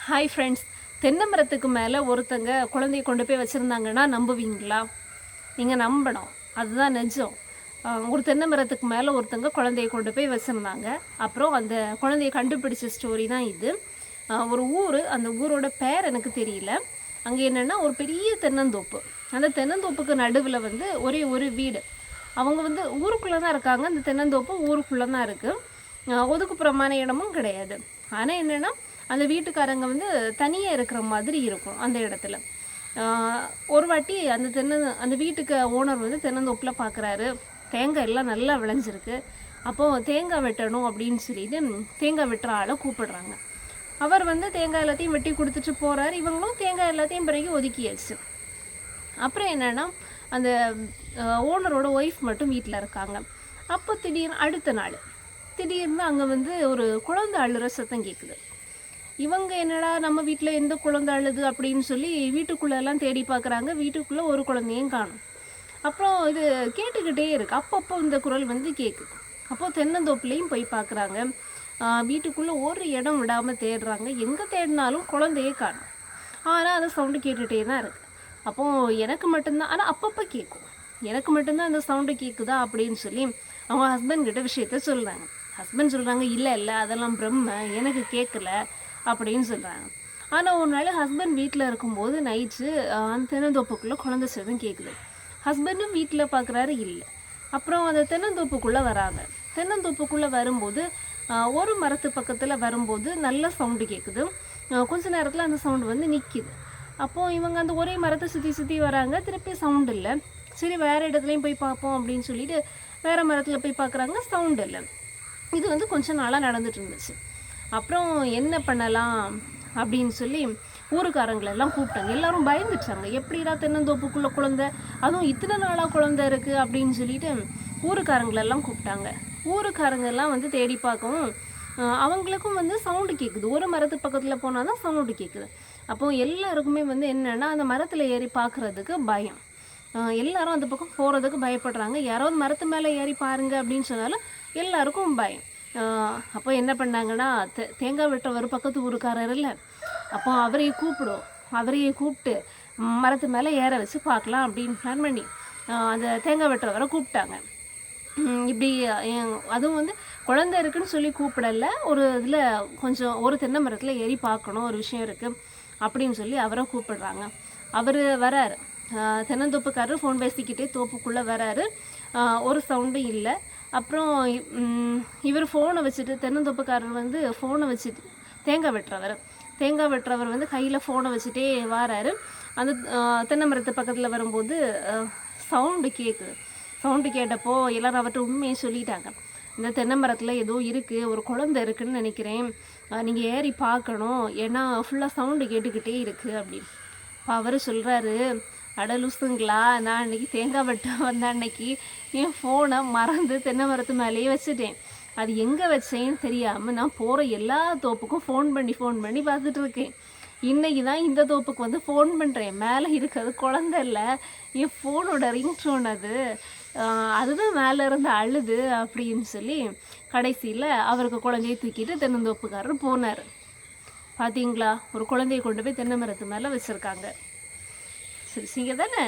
Hi friends. தென்னை மரத்துக்கு மேலே ஒருத்தங்க குழந்தைய கொண்டு போய் வச்சுருந்தாங்கன்னா நம்புவீங்களா? நீங்கள் நம்பணும், அதுதான் நிஜம். ஒரு தென்னை மரத்துக்கு மேலே ஒருத்தங்க குழந்தைய கொண்டு போய் வச்சுருந்தாங்க. அப்புறம் அந்த குழந்தைய கண்டுபிடிச்ச ஸ்டோரி தான் இது. ஒரு ஊர், அந்த ஊரோட பேர் எனக்கு தெரியல. அங்கே என்னென்னா ஒரு பெரிய தென்னந்தோப்பு. அந்த தென்னந்தோப்புக்கு நடுவில் வந்து ஒரே ஒரு வீடு. அவங்க வந்து ஊருக்குள்ளே தான் இருக்காங்க. அந்த தென்னந்தோப்பு ஊருக்குள்ளே தான் இருக்குது. ஒதுக்குப்புறமான இடமும் கிடையாது. ஆனால் என்னென்னா அந்த வீட்டுக்காரங்க வந்து தனியாக இருக்கிற மாதிரி இருக்கும் அந்த இடத்துல. ஒரு வாட்டி அந்த வீட்டுக்கு ஓனர் வந்து தென்னந்தோப்பில் பார்க்குறாரு, தேங்காய் எல்லாம் நல்லா விளைஞ்சிருக்கு. அப்போது தேங்காய் வெட்டணும் அப்படின்னு சொல்லிட்டு தேங்காய் வெட்டுற ஆளை கூப்பிடுறாங்க. அவர் வந்து தேங்காய் எல்லாத்தையும் வெட்டி கொடுத்துட்டு போகிறார். இவங்களும் தேங்காய் எல்லாத்தையும் பிறகு ஒதுக்கியாச்சு. அப்புறம் என்னென்னா அந்த ஓனரோட ஒய்ஃப் மட்டும் வீட்டில் இருக்காங்க. அப்போ திடீர்னு அடுத்த நாள் திடீர்னு அங்கே வந்து ஒரு குழந்தை அழுகிற சத்தம் கேட்குது. இவங்க என்னடா நம்ம வீட்டில் எந்த குழந்தை அழுது அப்படின்னு சொல்லி வீட்டுக்குள்ளெல்லாம் தேடி பார்க்குறாங்க. வீட்டுக்குள்ளே ஒரு குழந்தையும் காணும். அப்புறம் இது கேட்டுக்கிட்டே இருக்குது. அப்பப்போ இந்த குரல் வந்து கேட்குது. அப்போது தென்னந்தோப்புலேயும் போய் பார்க்குறாங்க. வீட்டுக்குள்ளே ஒரு இடம் விடாமல் தேடுறாங்க. எங்கே தேடினாலும் குழந்தையே காணும். ஆனால் அந்த சவுண்டு கேட்டுகிட்டே தான் இருக்குது. அப்போது எனக்கு மட்டும்தான், ஆனால் அப்பப்போ கேட்கும், எனக்கு மட்டும்தான் அந்த சவுண்டு கேட்குதா அப்படின்னு சொல்லி அவங்க ஹஸ்பண்ட் விஷயத்த சொல்கிறாங்க. ஹஸ்பண்ட் சொல்கிறாங்க, இல்லை அதெல்லாம் பிரம்ம, எனக்கு கேட்கல அப்படின்னு சொல்கிறாங்க. ஆனால் ஒரு நாள் ஹஸ்பண்ட் வீட்டில் இருக்கும்போது நைட்டு அந்த தென்னந்தோப்புக்குள்ளே குழந்தை சத்தம் கேட்குது. ஹஸ்பண்டும் வீட்டில் பார்க்குறாரு, இல்லை. அப்புறம் அந்த தென்னந்தோப்புக்குள்ளே வராங்க. தென்னந்தோப்புக்குள்ளே வரும்போது ஒரு மரத்து பக்கத்தில் வரும்போது நல்ல சவுண்டு கேட்குது. கொஞ்ச நேரத்தில் அந்த சவுண்டு வந்து நிற்கிது. அப்போது இவங்க அந்த ஒரே மரத்தை சுற்றி வராங்க. திருப்பி சவுண்டு இல்லை. சரி, வேறு இடத்துலையும் போய் பார்ப்போம் அப்படின்னு சொல்லிட்டு வேறு மரத்தில் போய் பார்க்குறாங்க, சவுண்டு இல்லை. இது வந்து கொஞ்சம் நாளாக நடந்துட்டு இருந்துச்சு. அப்புறம் என்ன பண்ணலாம் அப்படின்னு சொல்லி ஊருக்காரங்களெல்லாம் கூப்பிட்டாங்க. எல்லாரும் பயந்துட்டாங்க. எப்படிடா தென்னந்தோப்புக்குள்ளே குழந்தை, அதுவும் இத்தனை நாளாக குழந்தை இருக்குது அப்படின்னு சொல்லிட்டு ஊருக்காரங்களெல்லாம் கூப்பிட்டாங்க. ஊருக்காரங்கெல்லாம் வந்து தேடி பார்க்கவும் அவங்களுக்கும் வந்து சவுண்டு கேட்குது. ஒரு மரத்து பக்கத்தில் போனால் தான் சவுண்டு கேட்குது. அப்போது எல்லாருக்குமே வந்து என்னென்னா அந்த மரத்தில் ஏறி பார்க்குறதுக்கு பயம். எல்லாரும் அந்த பக்கம் போகிறதுக்கு பயப்படுறாங்க. யாராவது மரத்து மேலே ஏறி பாருங்க அப்படின்னு சொன்னாலும் எல்லாருக்கும் பயம். அப்போ என்ன பண்ணாங்கன்னா, தேங்காய் வெட்டுறவர் பக்கத்து ஊருக்காரர் இல்லை, அப்போ அவரையே கூப்பிட்டு மரத்து மேலே ஏற வச்சு பார்க்கலாம் அப்படின்னு பிளான் பண்ணி அந்த தேங்காய் வெட்டுறவரை கூப்பிட்டாங்க. இப்படி அதுவும் வந்து குழந்தை இருக்குன்னு சொல்லி கூப்பிடல, ஒரு இதில் கொஞ்சம் ஒரு தென்னை மரத்தில் ஏறி பார்க்கணும், ஒரு விஷயம் இருக்குது அப்படின்னு சொல்லி அவரை கூப்பிடுறாங்க. அவர் வராரு. தென்னந்தோப்புக்காரர் ஃபோன் பேசிக்கிட்டே தோப்புக்குள்ளே வராரு. ஒரு சவுண்டும் இல்லை. அப்புறம் இவர் ஃபோனை வச்சுட்டு, தென்னந்தோப்புக்காரர் வந்து ஃபோனை வச்சுட்டு தேங்காய் வெட்டுறவர் வந்து கையில் ஃபோனை வச்சுட்டே வராரு. அந்த தென்னை மரத்து பக்கத்தில் வரும்போது சவுண்டு கேட்குது. சவுண்டு கேட்டப்போ எல்லோரும் அவர்கிட்ட உண்மையை சொல்லிட்டாங்க. இந்த தென்னை மரத்தில் ஏதோ இருக்குது, ஒரு குழந்தை இருக்குதுன்னு நினைக்கிறேன், நீங்கள் ஏறி பார்க்கணும், ஏன்னா ஃபுல்லாக சவுண்டு கேட்டுக்கிட்டே இருக்குது அப்படின்னு. இப்போ அவர் சொல்கிறாரு, அடலூசுங்களா, நான் அன்றைக்கி தேங்காய் வெட்ட வந்த அன்னைக்கு என் ஃபோனை மறந்து தென்னை மரத்து மேலேயே வச்சுட்டேன். அது எங்கே வச்சேன்னு தெரியாமல் நான் போகிற எல்லா தோப்புக்கும் ஃபோன் பண்ணி பார்த்துட்ருக்கேன். இன்றைக்கி தான் இந்த தோப்புக்கு வந்து ஃபோன் பண்ணுறேன். மேலே இருக்கிறது குழந்தை இல்லை, என் ஃபோனோட ரிங்டோன் அதுதான் மேலே இருந்து அழுது அப்படின்னு சொல்லி கடைசியில் அவருக்கு குழந்தையை தூக்கிட்டு தென்னந்தோப்புக்காரர் போனார். பார்த்தீங்களா, ஒரு குழந்தையை கொண்டு போய் தென்னை மரத்து மேலே வச்சுருக்காங்க. சிரிச்சிங்க தானே?